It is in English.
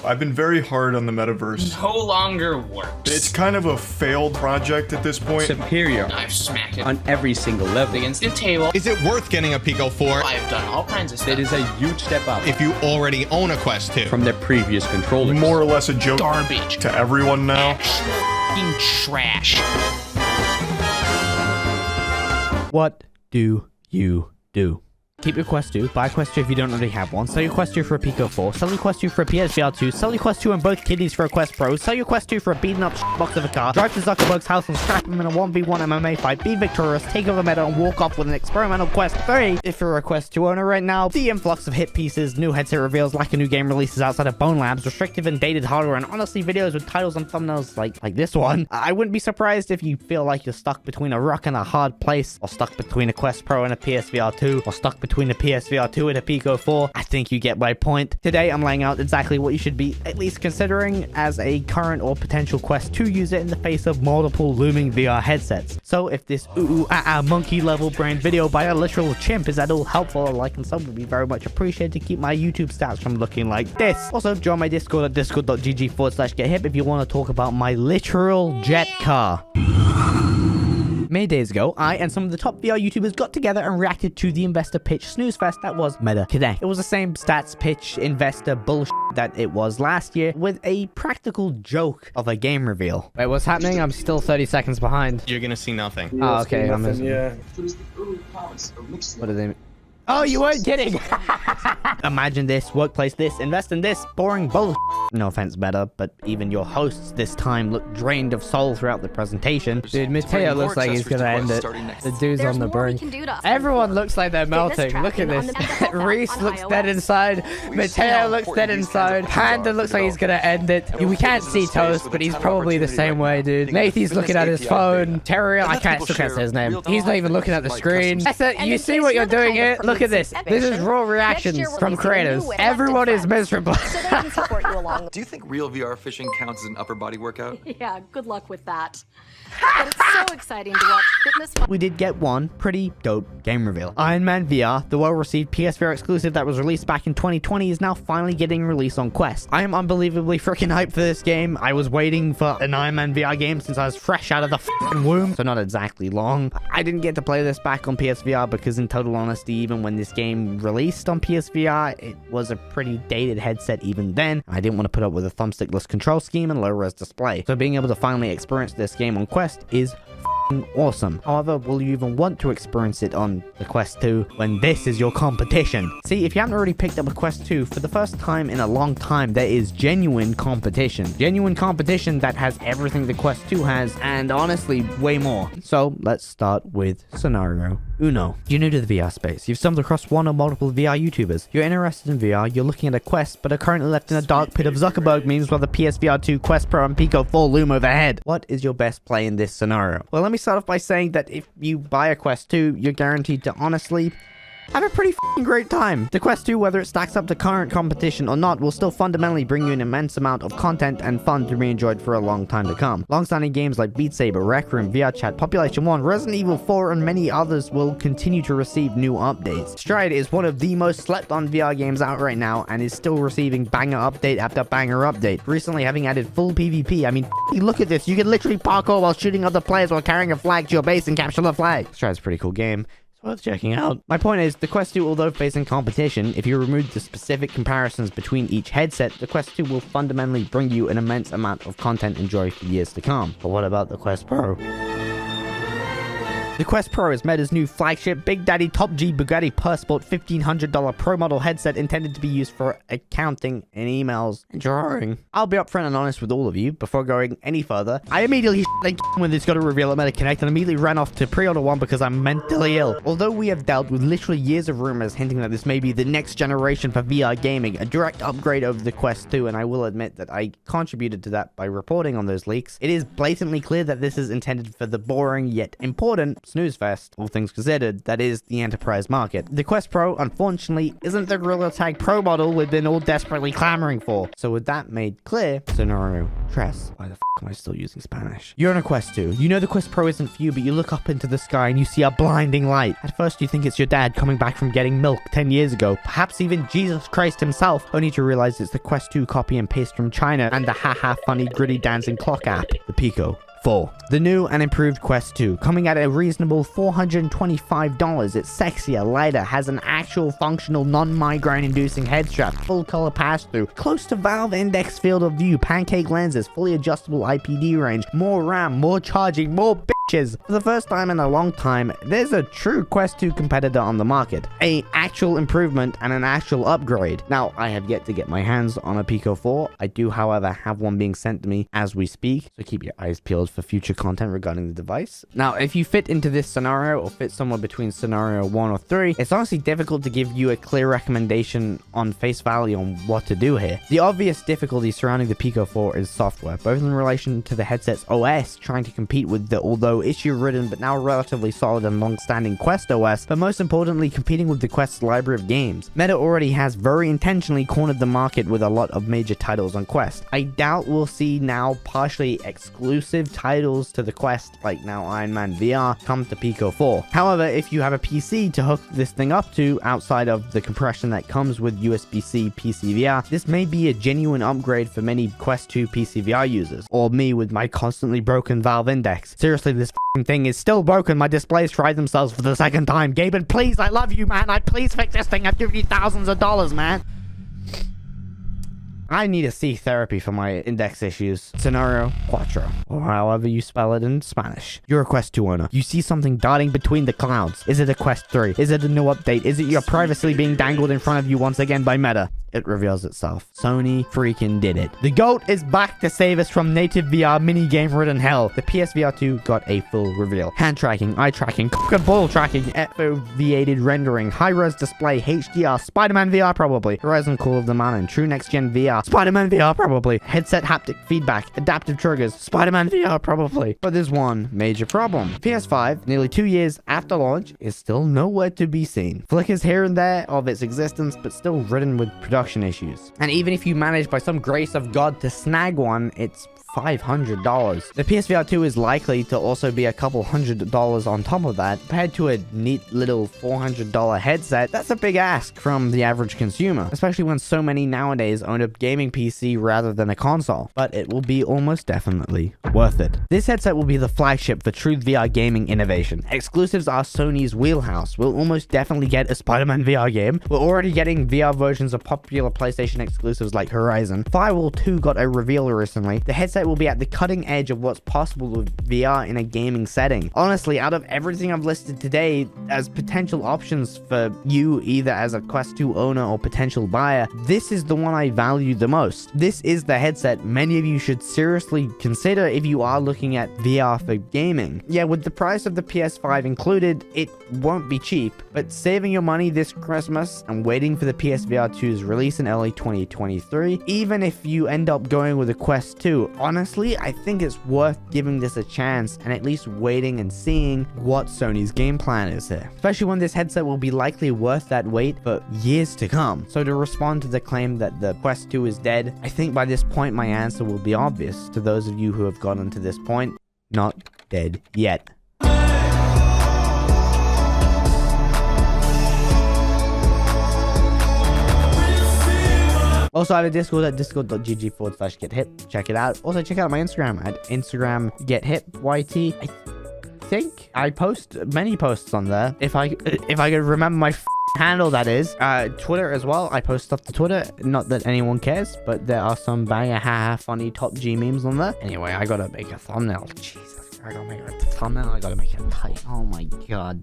I've been very hard on the metaverse. No longer works. It's kind of a failed project at this point. Superior I've smacked it on every single level. against the table. Is it worth getting a Pico 4 I've done all kinds of stuff. It is a huge step up if you already own a Quest 2? from their previous controllers. More or less a joke garbage. to everyone now. Actual f***ing trash. What do you do? Keep your Quest 2, buy a Quest 2 if you don't already have one, sell your Quest 2 for a Pico 4, sell your Quest 2 for a PSVR 2, sell your Quest 2 and both kidneys for a Quest Pro, sell your Quest 2 for a beaten up box of a car, drive to Zuckerberg's house and scrap him in a 1v1 MMA fight, be victorious, take over meta and walk off with an experimental Quest 3. If you're a Quest 2 owner right now, the influx of hit pieces, new headset reveals, lack of new game releases outside of Bone Labs, restrictive and dated hardware, and honestly videos with titles and thumbnails like this one, I wouldn't be surprised if you feel like you're stuck between a rock and a hard place, or stuck between a Quest Pro and a PSVR 2, or stuck between a PSVR 2 and a Pico 4. I think you get my point. Today, I'm laying out exactly what you should be at least considering as a current or potential Quest 2 user in the face of multiple looming VR headsets. So if this monkey level brain video by a literal chimp is at all helpful, a like and sub would be very much appreciated to keep my YouTube stats from looking like this. Also, join my Discord at discord.gg/GetHip if you want to talk about my literal jet car. Many days ago, I and some of the top VR YouTubers got together and reacted to the investor pitch snooze fest that was Meta Connect. It was the same stats pitch investor bullshit that it was last year, with a practical joke of a game reveal. Wait, what's happening? I'm still 30 seconds behind. You're gonna see nothing. Oh, okay. Yeah. What do they mean? Oh, you weren't kidding! Imagine this, workplace this, invest in this, boring bull. No offense, Meta, but even your hosts this time look drained of soul throughout the presentation. Dude, Mateo looks like he's gonna end it. The dude's on the brink. Everyone looks like they're melting. Look at this. Reese looks dead inside. Mateo looks dead inside. Panda looks like he's gonna end it. We can't see Toast, but he's probably the same way, dude. Nathan's looking at his phone. Terry, I still can't say his name. He's not even looking at the screen. That's it. You see what you're doing here? Look at this. This is raw reactions from creators. Everyone is miserable. Do you think real VR fishing counts as an upper body workout? Yeah, good luck with that. But it's so exciting to watch fitness. We did get one pretty dope game reveal. Iron Man VR, the well-received PSVR exclusive that was released back in 2020, is now finally getting released on Quest. I am unbelievably freaking hyped for this game. I was waiting for an Iron Man VR game since I was fresh out of the f***ing womb, so not exactly long. I didn't get to play this back on PSVR because, in total honesty, even when this game released on PSVR, it was a pretty dated headset even then. I didn't want to put up with a thumbstickless control scheme and low-res display. So being able to finally experience this game on Quest is awesome. However, will you even want to experience it on the Quest 2 when this is your competition? See, if you haven't already picked up a Quest 2, for the first time in a long time, there is genuine competition. Genuine competition that has everything the Quest 2 has, and honestly, way more. So, let's start with scenario uno. You're new to the VR space. You've stumbled across one or multiple VR YouTubers. You're interested in VR, you're looking at a Quest, but are currently left in a dark pit of Zuckerberg memes while the PSVR 2, Quest Pro, and Pico 4 loom overhead. What is your best play in this scenario? Well, let me start off by saying that if you buy a Quest 2, you're guaranteed to honestly have a pretty great time. The Quest 2, whether it stacks up to current competition or not, will still fundamentally bring you an immense amount of content and fun to be enjoyed for a long time to come. Long-standing games like Beat Saber, Rec Room, VR Chat, Population 1, Resident Evil 4, and many others will continue to receive new updates. Stride is one of the most slept-on VR games out right now and is still receiving banger update after banger update. Recently having added full PvP. I mean, look at this. You can literally parkour while shooting other players while carrying a flag to your base and capture the flag. Stride's a pretty cool game. Worth checking out. My point is, the Quest 2, although facing competition, if you remove the specific comparisons between each headset, the Quest 2 will fundamentally bring you an immense amount of content and joy for years to come. But what about the Quest Pro? The Quest Pro is Meta's new flagship Big Daddy Top G Bugatti Persport $1,500 Pro model headset intended to be used for accounting and emails and drawing. I'll be upfront and honest with all of you. Before going any further, I immediately when this got a reveal at Meta Connect and immediately ran off to pre-order one because I'm mentally ill. Although we have dealt with literally years of rumors hinting that this may be the next generation for VR gaming, a direct upgrade over the Quest 2, and I will admit that I contributed to that by reporting on those leaks, it is blatantly clear that this is intended for the boring yet important snooze fest, all things considered, that is the enterprise market. The Quest Pro, unfortunately, isn't the Gorilla Tag Pro model we've been all desperately clamoring for. So with that made clear, scenario tres. Why the f am I still using Spanish? You're on a Quest 2. You know the Quest Pro isn't for you, but you look up into the sky and you see a blinding light. At first you think it's your dad coming back from getting milk 10 years ago, perhaps even Jesus Christ himself, only to realize it's the Quest 2 copy and paste from China and the haha funny gritty dancing clock app, the Pico 4. The new and improved Quest 2, coming at a reasonable $425. It's sexier, lighter, has an actual functional non-migraine inducing head strap, full color pass-through, close to Valve index field of view, pancake lenses, fully adjustable IPD range, more RAM, more charging, more bitches. For the first time in a long time, there's a true Quest 2 competitor on the market. A actual improvement and an actual upgrade. Now, I have yet to get my hands on a Pico 4. I do, however, have one being sent to me as we speak, so keep your eyes peeled for future content regarding the device. Now, if you fit into this scenario or fit somewhere between scenario 1 or 3, it's honestly difficult to give you a clear recommendation on face value on what to do here. The obvious difficulty surrounding the Pico 4 is software, both in relation to the headset's OS trying to compete with the although issue-ridden but now relatively solid and long-standing Quest OS, but most importantly competing with the Quest's library of games. Meta already has very intentionally cornered the market with a lot of major titles on Quest. I doubt we'll see now partially exclusive titles to the Quest, like now Iron Man VR, come to Pico 4. However, if you have a PC to hook this thing up to outside of the compression that comes with USB-C PC VR, this may be a genuine upgrade for many Quest 2 PC VR users, or me with my constantly broken Valve Index. Seriously, this thing is still broken. My displays tried themselves for the second time. Gaben, please, I love you, man. Please fix this thing. I've given you thousands of dollars, man. I need to seek therapy for my index issues. Scenario cuatro, or however you spell it in Spanish. You're a Quest 2 owner. You see something darting between the clouds. Is it a Quest 3? Is it a new update? Is it your privacy being dangled in front of you once again by Meta? It reveals itself. Sony freaking did it. The GOAT is back to save us from native VR minigame-ridden hell. The PSVR 2 got a full reveal. Hand tracking, eye tracking, cock and ball tracking, FOV-aided rendering, high-res display, HDR, Spider-Man VR probably, Horizon Call of the Mountain, true next-gen VR, Spider-Man VR probably, headset haptic feedback, adaptive triggers, Spider-Man VR probably. But there's one major problem. PS5, nearly 2 years after launch, is still nowhere to be seen. Flickers here and there of its existence, but still ridden with production issues. And even if you manage by some grace of God to snag one, it's $500. The PSVR 2 is likely to also be a couple $100 on top of that. Compared to a neat little $400 headset, that's a big ask from the average consumer, especially when so many nowadays own a gaming PC rather than a console. But it will be almost definitely worth it. This headset will be the flagship for true VR gaming innovation. Exclusives are Sony's wheelhouse. We'll almost definitely get a Spider-Man VR game. We're already getting VR versions of popular PlayStation exclusives like Horizon. Firewall 2 got a reveal recently. The headset will be at the cutting edge of what's possible with VR in a gaming setting. Honestly, out of everything I've listed today as potential options for you, either as a Quest 2 owner or potential buyer, this is the one I value the most. This is the headset many of you should seriously consider if you are looking at VR for gaming. Yeah, with the price of the PS5 included, it won't be cheap, but saving your money this Christmas and waiting for the PSVR 2's release in early 2023, even if you end up going with a Quest 2, honestly, I think it's worth giving this a chance and at least waiting and seeing what Sony's game plan is here. Especially when this headset will be likely worth that wait for years to come. So to respond to the claim that the Quest 2 is dead, I think by this point my answer will be obvious to those of you who have gotten to this point. Not dead yet. Also, I have a Discord at discord.gg/GetHip. Check it out. Also, check out my Instagram at Instagram GetHipYT. I think I post many posts on there. If I could remember my handle, that is. Twitter as well. I post stuff to Twitter. Not that anyone cares, but there are some banger haha funny top G memes on there. Anyway, I gotta make a thumbnail. Jesus, I gotta make a thumbnail. I gotta make it tight. Oh my god.